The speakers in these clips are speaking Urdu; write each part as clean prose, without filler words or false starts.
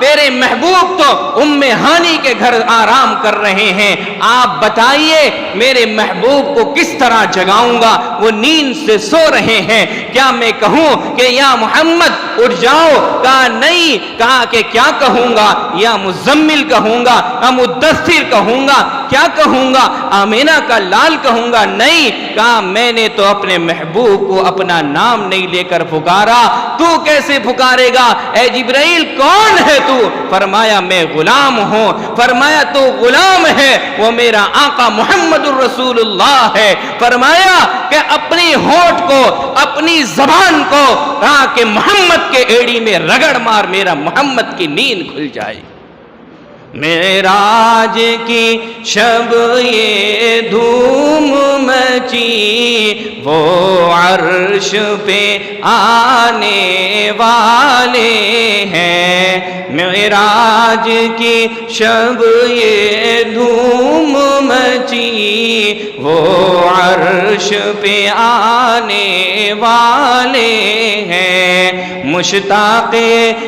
میرے محبوب تو ام ہانی کے گھر آرام کر رہے ہیں، آپ بتائیے میرے محبوب کو کس طرح جگاؤں گا، وہ نیند سے سو رہے ہیں، کیا میں کہوں کہ یا محمد اٹھ جاؤ؟ کہا نہیں، کہا کہ کیا کہوں گا، یا مزمل کہوں گا، یا مدثر کہوں گا، کیا کہوں گا، آمینہ کا لال کہوں گا؟ نہیں، کہا میں نے تو اپنے محبوب کو اپنا نام نہیں لے کر پکارا، تو کیسے پکارے گا؟ اے جبرائیل کون ہے تو؟ فرمایا میں غلام ہوں۔ فرمایا تو غلام ہے، وہ میرا آقا محمد الرسول اللہ ہے۔ فرمایا کہ اپنی ہونٹ کو، اپنی زبان کو کہا کہ محمد کے ایڑی میں رگڑ مار، میرا محمد کی نیند کھل جائے۔ معراج کی شب یہ دھوم مچی، وہ عرش پہ آنے والے ہیں۔ معراج کی شب یہ دھوم مچی، وہ عرش پہ آنے والے ہیں۔ مشتاق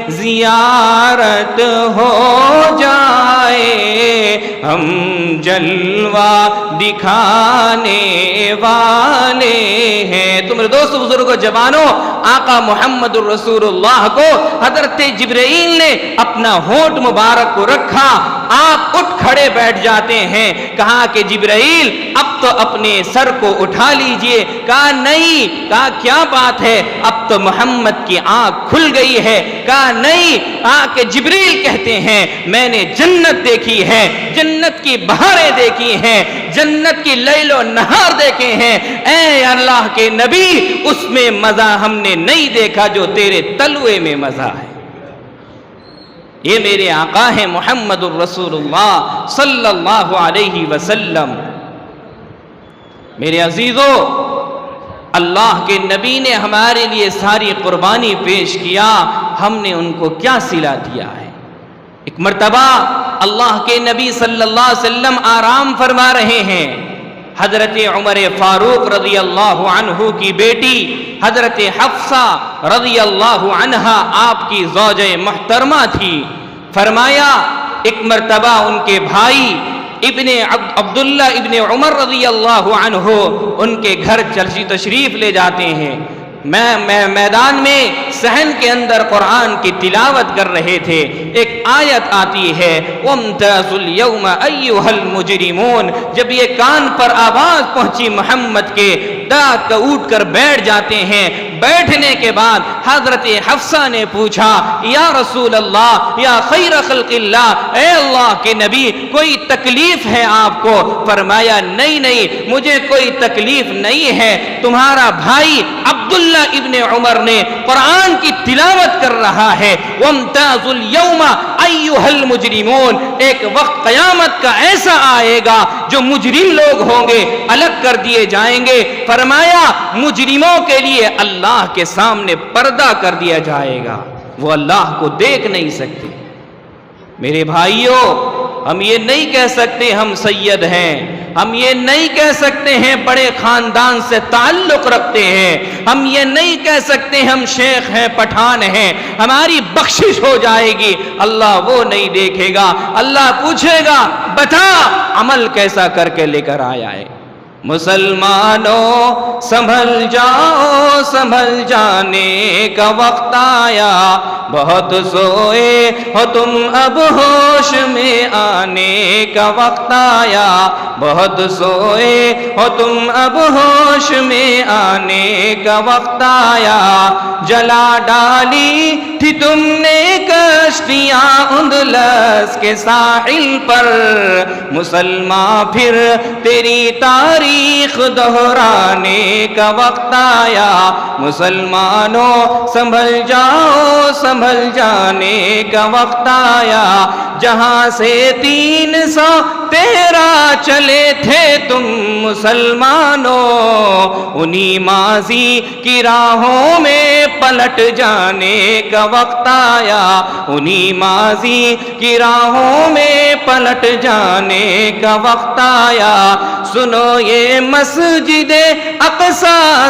زیارت ہو جائے، ہم جلوہ دکھانے والے ہیں۔ تمہارے دوستو، بزرگوں، جوانوں، آقا محمد الرسول اللہ کو حضرت جبرائیل نے اپنا ہونٹ مبارک کو رکھا، آپ اٹھ کھڑے بیٹھ جاتے ہیں۔ کہا کہ جبرائیل اب تو اپنے سر کو اٹھا لیجئے۔ کہا نہیں۔ کہا کیا بات ہے؟ اب تو محمد کی آنکھ کھل گئی ہے۔ کہا نہیں۔ کہا کہ جبرائیل کہتے ہیں میں نے جنت دیکھی ہے، جنت کی بہاریں دیکھی ہیں، جنت کی لیل و نہار دیکھے ہیں، اے اللہ کے نبی اس میں مزہ ہم نے نہیں دیکھا جو تیرے تلوے میں مزہ ہے۔ یہ میرے آقا ہیں محمد الرسول اللہ صلی اللہ علیہ وسلم۔ میرے عزیزو، اللہ کے نبی نے ہمارے لیے ساری قربانی پیش کیا، ہم نے ان کو کیا صلہ دیا ہے؟ ایک مرتبہ اللہ کے نبی صلی اللہ علیہ وسلم آرام فرما رہے ہیں، حضرت عمر فاروق رضی اللہ عنہ کی بیٹی حضرت حفصہ رضی اللہ عنہا آپ کی زوجہ محترمہ تھی۔ فرمایا ایک مرتبہ ان کے بھائی ابن عبداللہ ابن عمر رضی اللہ عنہ ان کے گھر تشریف لے جاتے ہیں۔ میں میدان میں صحن کے اندر قرآن کی تلاوت کر رہے تھے، ایک آیت آتی ہے وَامْتَازُوا الْيَوْمَ أَيُّهَا الْمُجْرِمُونَ۔ جب یہ کان پر آواز پہنچی محمد کے، ڈاک کا اٹھ کر بیٹھ جاتے ہیں۔ بیٹھنے کے بعد حضرت حفصہ نے پوچھا یا رسول اللہ، یا خیر خلق اللہ، اے اللہ کے نبی کوئی تکلیف ہے آپ کو؟ فرمایا نہیں نہیں، مجھے کوئی تکلیف نہیں ہے، تمہارا بھائی عبداللہ ابن عمر نے قرآن کی تلاوت کر رہا ہے۔ وَامْتَازُوا الْيَوْمَ أَيُّهَا الْمُجْرِمُونَ۔ ایک وقت قیامت کا ایسا آئے گا جو مجرم لوگ ہوں گے الگ کر دیے جائیں گے۔ فرمایا مجرموں کے لیے اللہ کے سامنے پردہ کر دیا جائے گا، وہ اللہ کو دیکھ نہیں سکتے۔ میرے بھائیوں، ہم یہ نہیں کہہ سکتے ہم سید ہیں، ہم یہ نہیں کہہ سکتے ہیں بڑے خاندان سے تعلق رکھتے ہیں، ہم یہ نہیں کہہ سکتے ہم شیخ ہیں، پٹھان ہیں، ہماری بخشش ہو جائے گی۔ اللہ وہ نہیں دیکھے گا، اللہ پوچھے گا بتا عمل کیسا کر کے لے کر آیا ہے۔ مسلمانوں سنبھل جاؤ، سنبھل جانے کا وقت آیا، بہت سوئے ہو تم اب ہوش میں آنے کا وقت آیا، بہت سوئے ہو تم اب ہوش میں آنے کا وقت آیا۔ جلا ڈالی تھی تم نے کشتیاں اندلس کے ساحل پر، مسلمان پھر تیری تاریخ دہرانے کا وقت آیا۔ مسلمانوں سنبھل جاؤ، سنبھل جانے کا وقت آیا۔ جہاں سے 313 چلے تھے تم مسلمانوں، انہی ماضی کی راہوں میں پلٹ جانے کا وقت آیا، انہی ماضی کی راہوں میں پلٹ جانے کا وقت آیا۔ سنو یہ مسجد اقصی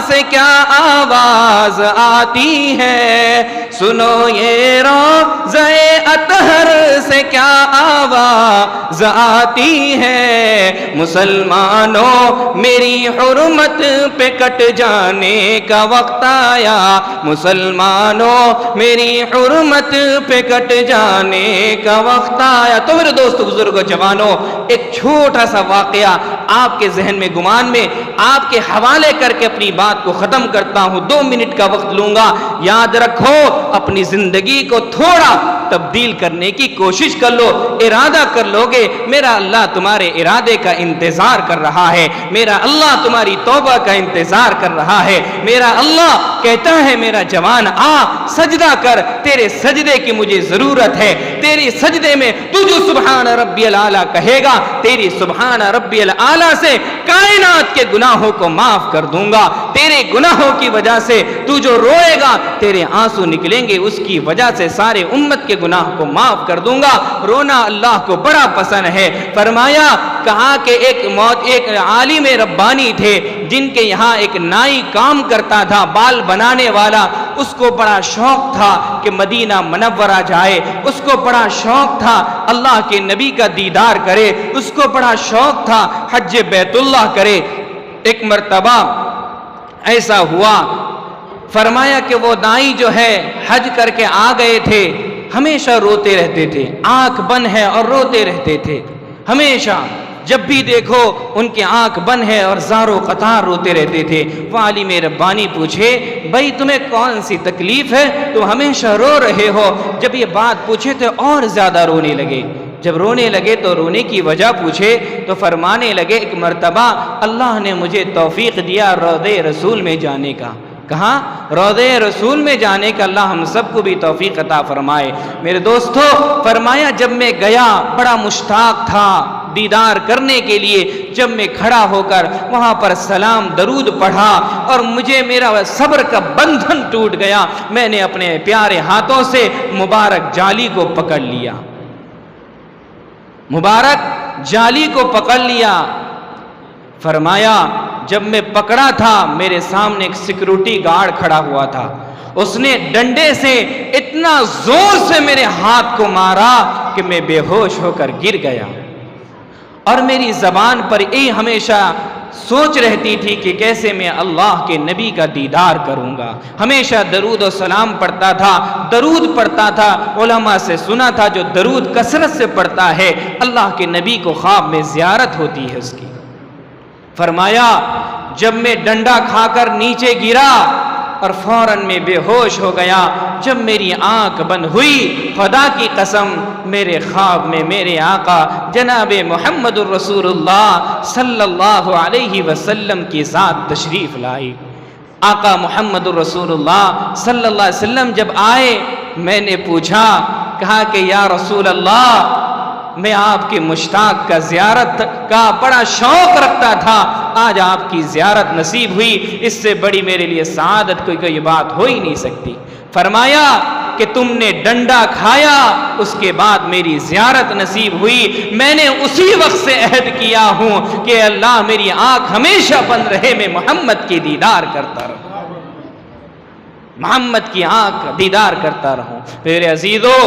سے کیا آواز آتی ہے، سنو یہ روضہ اطہر سے کیا آواز آتی ہے، مسلمانوں میری حرمت پہ کٹ جانے کا وقت آیا، مسلمانوں میری حرمت پہ کٹ جانے کا وقت آیا۔ تو میرے دوستو، بزرگوں، جوانوں، ایک چھوٹا سا واقعہ آپ کے ذہن میں، گمان میں آپ کے حوالے کر کے اپنی بات کو ختم کرتا ہوں۔ 2 منٹ کا وقت لوں گا۔ یاد رکھو، اپنی زندگی کو تھوڑا تبدیل کرنے کی کوشش کر لو، ارادہ کر لو گے، میرا اللہ تمہارے ارادے کا انتظار کر رہا ہے، میرا اللہ تمہاری توبہ کا انتظار کر رہا ہے، میرا اللہ کہتا ہے میرا جوان آ سجدہ کر، تیرے سجدے کی مجھے ضرورت ہے، تیری سجدے میں تو جو سبحان ربی الاعلیٰ کہے گا، تیری سبحان ربی الاعلیٰ سے کائنات کے گناہوں کو معاف کر دوں گا، تیرے گناہوں کی وجہ سے تو جو روئے گا، تیرے آنسو نکلیں گے، اس کی وجہ سے سارے امت کے گناہ کو معاف کر دوں گا۔ رونا اللہ کو بڑا پسند ہے۔ فرمایا، کہا کہ ایک عالم ربانی تھے جن کے یہاں ایک نائی کام کرتا تھا، بال بنانے والا، اس کو بڑا شوق تھا کہ مدینہ منورہ جائے، اس کو بڑا شوق تھا اللہ کے نبی کا دیدار کرے، اس کو بڑا شوق تھا حج بیت اللہ کرے۔ ایک مرتبہ ایسا ہوا، فرمایا کہ وہ نائی جو ہے حج کر کے آ گئے تھے، ہمیشہ روتے رہتے تھے، آنکھ بند ہے اور روتے رہتے تھے، ہمیشہ جب بھی دیکھو ان کے آنکھ بند ہے اور زارو قطار روتے رہتے تھے۔ وہ عالم ربانی پوچھے، بھائی تمہیں کون سی تکلیف ہے، تم ہمیشہ رو رہے ہو؟ جب یہ بات پوچھے تو اور زیادہ رونے لگے۔ جب رونے لگے تو رونے کی وجہ پوچھے تو فرمانے لگے، ایک مرتبہ اللہ نے مجھے توفیق دیا روضہ رسول میں جانے کا۔ کہاں؟ روضہ رسول میں جانے کا۔ اللہ ہم سب کو بھی توفیق عطا فرمائے۔ میرے دوستو، فرمایا جب میں گیا بڑا مشتاق تھا دیدار کرنے کے لیے، جب میں کھڑا ہو کر وہاں پر سلام درود پڑھا اور مجھے میرا صبر کا بندھن ٹوٹ گیا، میں نے اپنے پیارے ہاتھوں سے مبارک جالی کو پکڑ لیا، مبارک جالی کو پکڑ لیا۔ فرمایا جب میں پکڑا تھا، میرے سامنے ایک سیکورٹی گارڈ کھڑا ہوا تھا، اس نے ڈنڈے سے اتنا زور سے میرے ہاتھ کو مارا کہ میں بے ہوش ہو کر گر گیا، اور میری زبان پر یہ ہمیشہ سوچ رہتی تھی کہ کیسے میں اللہ کے نبی کا دیدار کروں گا۔ ہمیشہ درود و سلام پڑھتا تھا، درود پڑھتا تھا، علماء سے سنا تھا جو درود کثرت سے پڑھتا ہے اللہ کے نبی کو خواب میں زیارت ہوتی ہے اس کی۔ فرمایا جب میں ڈنڈا کھا کر نیچے گرا اور فوراً میں بے ہوش ہو گیا، جب میری آنکھ بند ہوئی، خدا کی قسم میرے خواب میں میرے آقا جناب محمد الرسول اللہ صلی اللہ علیہ وسلم کی ذات تشریف لائی۔ آقا محمد الرسول اللہ صلی اللہ علیہ وسلم جب آئے، میں نے پوچھا، کہا کہ یا رسول اللہ، میں آپ کے مشتاق کا زیارت کا بڑا شوق رکھتا تھا، آج آپ کی زیارت نصیب ہوئی، اس سے بڑی میرے لیے سعادت کوئی بات ہو ہی نہیں سکتی۔ فرمایا کہ تم نے ڈنڈا کھایا، اس کے بعد میری زیارت نصیب ہوئی، میں نے اسی وقت سے عہد کیا ہوں کہ اللہ میری آنکھ ہمیشہ بند رہے، میں محمد کی دیدار کرتا رہوں، محمد کی آنکھ دیدار کرتا رہوں۔ میرے عزیزو،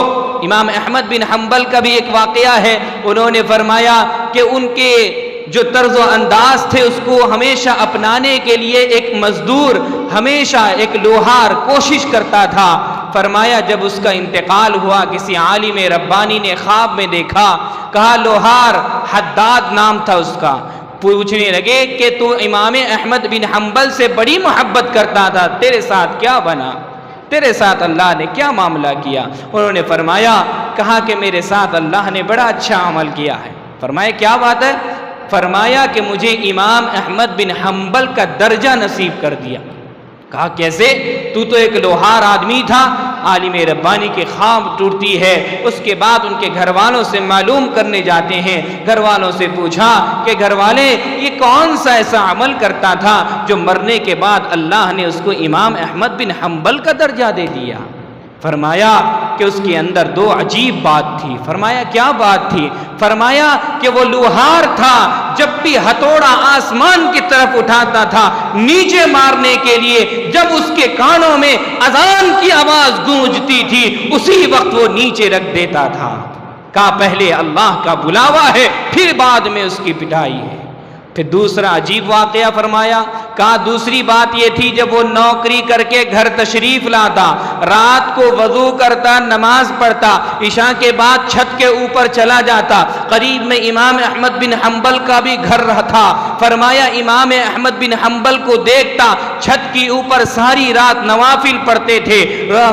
امام احمد بن حنبل کا بھی ایک واقعہ ہے، انہوں نے فرمایا کہ ان کے جو طرز و انداز تھے اس کو ہمیشہ اپنانے کے لیے ایک مزدور، ہمیشہ ایک لوہار کوشش کرتا تھا۔ فرمایا جب اس کا انتقال ہوا، کسی عالم ربانی نے خواب میں دیکھا، کہا لوہار، حداد نام تھا اس کا، پوچھنے لگے کہ تو امام احمد بن حنبل سے بڑی محبت کرتا تھا، تیرے ساتھ کیا بنا، تیرے ساتھ اللہ نے کیا معاملہ کیا؟ انہوں نے فرمایا، کہا کہ میرے ساتھ اللہ نے بڑا اچھا عمل کیا ہے۔ فرمایا کیا بات ہے؟ فرمایا کہ مجھے امام احمد بن حنبل کا درجہ نصیب کر دیا۔ کہا کیسے؟ تو ایک لوہار آدمی تھا، عالم ربانی کے خواب ٹوٹتی ہے، اس کے بعد ان کے گھر والوں سے معلوم کرنے جاتے ہیں، گھر والوں سے پوچھا کہ گھر والے یہ کون سا ایسا عمل کرتا تھا جو مرنے کے بعد اللہ نے اس کو امام احمد بن حنبل کا درجہ دے دیا؟ فرمایا کہ اس کے اندر 2 عجیب بات تھی۔ فرمایا کیا بات تھی؟ فرمایا کہ وہ لوہار تھا، جب بھی ہتھوڑا آسمان کی طرف اٹھاتا تھا نیچے مارنے کے لیے، جب اس کے کانوں میں اذان کی آواز گونجتی تھی اسی وقت وہ نیچے رکھ دیتا تھا۔ کہا پہلے اللہ کا بلاوا ہے، پھر بعد میں اس کی پٹائی ہے۔ پھر دوسرا عجیب واقعہ فرمایا، کہا دوسری بات یہ تھی جب وہ نوکری کر کے گھر تشریف لاتا، رات کو وضو کرتا، نماز پڑھتا، عشاء کے بعد چھت کے اوپر چلا جاتا، قریب میں امام احمد بن حنبل کا بھی گھر تھا، فرمایا امام احمد بن حنبل کو دیکھتا چھت کی اوپر ساری رات نوافل پڑھتے تھے،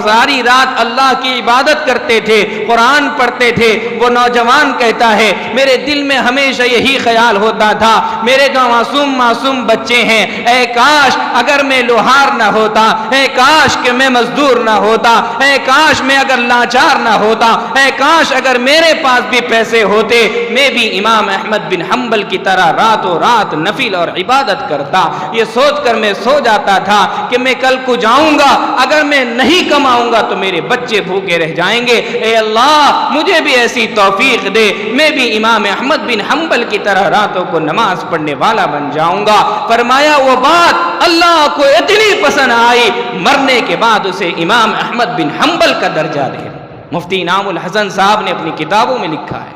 ساری رات اللہ کی عبادت کرتے تھے، قرآن پڑھتے تھے۔ وہ نوجوان کہتا ہے میرے دل میں ہمیشہ یہی خیال ہوتا تھا، میرے جو معصوم بچے ہیں، اے کاش اگر میں لوہار نہ ہوتا، اے کاش کہ میں مزدور نہ ہوتا، اے کاش میں اگر لاچار نہ ہوتا، اے کاش اگر میرے پاس بھی پیسے ہوتے، میں بھی امام احمد بن حنبل کی طرح راتوں رات نفل اور عبادت کرتا۔ یہ سوچ کر میں سو جاتا تھا کہ میں کل کو جاؤں گا، اگر میں نہیں کماؤں گا تو میرے بچے بھوکے رہ جائیں گے، اے اللہ مجھے بھی ایسی توفیق دے، میں بھی امام احمد بن حنبل کی طرح راتوں کو نماز پڑھنے والا بن جاؤں گا۔ فرمایا وہ بات اللہ کو اتنی پسند آئی، مرنے کے بعد اسے امام احمد بن حنبل کا درجہ دے۔ مفتی انعام الحسن صاحب نے اپنی کتابوں میں لکھا ہے۔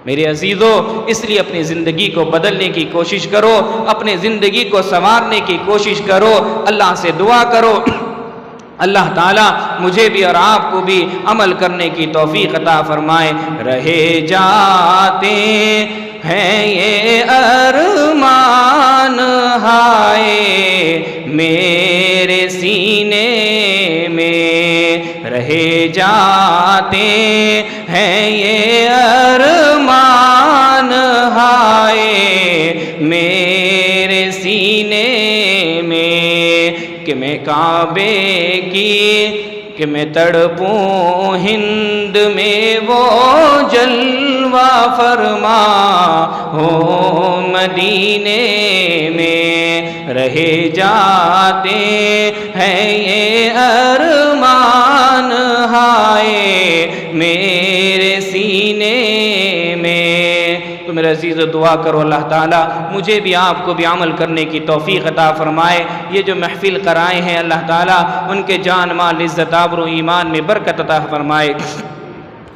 میرے عزیزو، اس لیے اپنی زندگی کو بدلنے کی کوشش کرو، اپنی زندگی کو سنوارنے کی کوشش کرو، اللہ سے دعا کرو اللہ تعالیٰ مجھے بھی اور آپ کو بھی عمل کرنے کی توفیق عطا فرمائے۔ رہے جاتے ہیں یہ ارمان ہائے میرے سینے میں، رہے جاتے ہیں یہ ارمان ہائے میرے سینے میں، کہ میں کعبے کی کہ میں تڑپوں ہند میں وہ جلوہ فرما ہو مدینے میں، رہے جاتے ہیں یہ ارمان ہائے میرے سینے میں۔ تو میرے عزیز دعا کرو اللہ تعالیٰ مجھے بھی آپ کو بھی عمل کرنے کی توفیق عطا فرمائے۔ یہ جو محفل کرائے ہیں اللہ تعالیٰ ان کے جان مال عزت آبرو ایمان میں برکت عطا فرمائے۔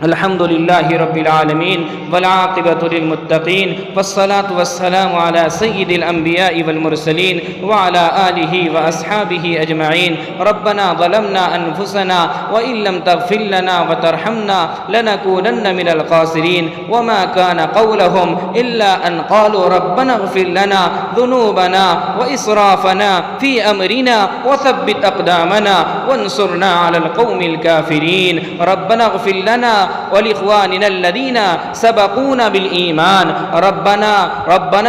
الحمد للہ رب العالمین والعاقبۃ للمتقین والصلاة والسلام علی سید الانبیاء والمرسلین وعلی آلہ واصحابہ اجمعین۔ ربنا ظلمنا انفسنا وإن لم تغفر لنا وترحمنا لنكونن من الخاسرین وما كان قولهم إلا أن قالوا ربنا اغفر لنا ذنوبنا وإسرافنا في أمرنا وثبت أقدامنا وانصرنا على القوم الكافرين۔ ربنا اغفر لنا ولإخواننا الذين سبقونا بالإيمان۔ ربنا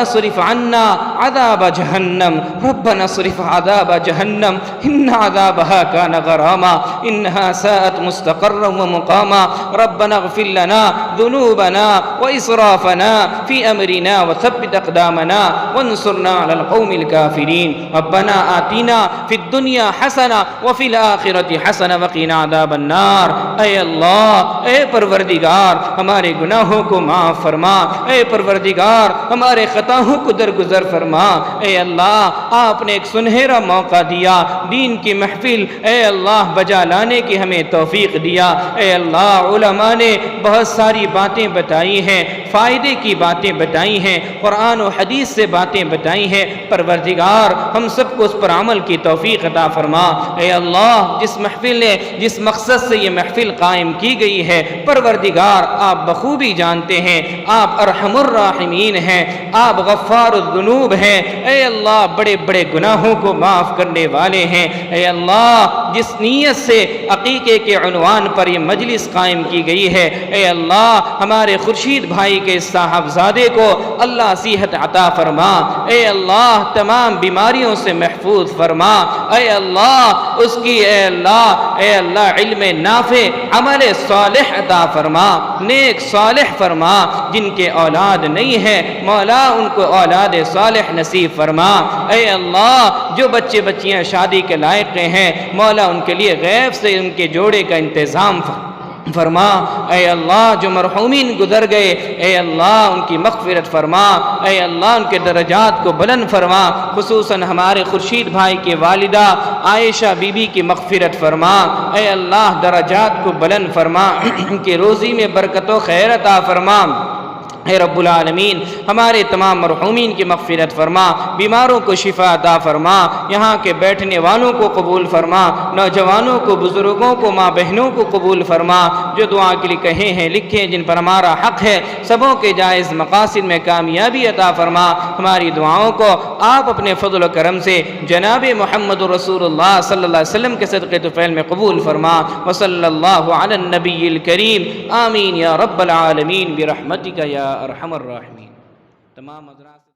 اصرف عنا عذاب جهنم، ربنا اصرف عذاب جهنم إن عذابها كان غراما إنها ساءت مستقرا ومقاما۔ ربنا اغفر لنا ذنوبنا وإسرافنا في أمرنا وثبت أقدامنا وانصرنا على القوم الكافرين۔ ربنا آتنا في الدنيا حسنة وفي الآخرة حسنة وقنا عذاب النار۔ اے اللہ، اے پروردگار ہمارے گناہوں کو معاف فرما، اے پروردگار ہمارے خطاؤں کو درگزر فرما۔ اے اللہ آپ نے ایک سنہرا موقع دیا، دین کی محفل اے اللہ بجا لانے کی ہمیں توفیق دیا۔ اے اللہ علماء نے بہت ساری باتیں بتائی ہیں، فائدے کی باتیں بتائی ہیں، قرآن و حدیث سے باتیں بتائی ہیں۔ پروردگار ہم سب کو اس پر عمل کی توفیق عطا فرما۔ اے اللہ جس محفل نے جس مقصد سے یہ محفل قائم کی گئی ہے پروردگار آپ بخوبی جانتے ہیں، آپ ارحم الراحمین ہیں، آپ غفار الذنوب ہیں۔ اے اللہ بڑے بڑے گناہوں کو معاف کرنے والے ہیں۔ اے اللہ جس نیت سے عقیقے کے عنوان پر یہ مجلس قائم کی گئی ہے، اے اللہ ہمارے خورشید بھائی کے صاحبزادے کو اللہ صحت عطا فرما۔ اے اللہ تمام بیماریوں سے محفوظ فرما۔ اے اللہ اس کی اے اللہ علم نافع عمل صالح عطا فرما، نیک صالح فرما۔ جن کے اولاد نہیں ہے مولا ان کو اولاد صالح نصیب فرما۔ اے اللہ جو بچے بچیاں شادی کے لائق ہیں مولا ان کے لیے غیب سے ان کے جوڑے کا انتظام فرما۔ فرما، اے اللہ جو مرحومین گزر گئے اے اللہ ان کی مغفرت فرما، اے اللہ ان کے درجات کو بلند فرما، خصوصاً ہمارے خورشید بھائی کے والدہ عائشہ بی بی کی مغفرت فرما، اے اللہ درجات کو بلند فرما، ان کی روزی میں برکت و خیر عطا فرما، اے رب العالمین ہمارے تمام مرحومین کی مغفرت فرما، بیماروں کو شفا عطا فرما، یہاں کے بیٹھنے والوں کو قبول فرما، نوجوانوں کو، بزرگوں کو، ماں بہنوں کو قبول فرما، جو دعا کے لیے کہے ہیں لکھے ہیں جن پر ہمارا حق ہے سبوں کے جائز مقاصد میں کامیابی عطا فرما، ہماری دعاؤں کو آپ اپنے فضل و کرم سے جناب محمد رسول اللہ صلی اللہ علیہ وسلم کے صدقے طفیل میں قبول فرما، وصلی اللہ علی النبی الکریم، آمین یا رب العالمین برحمتک یا ارحم الراحمین۔ تمام حضرات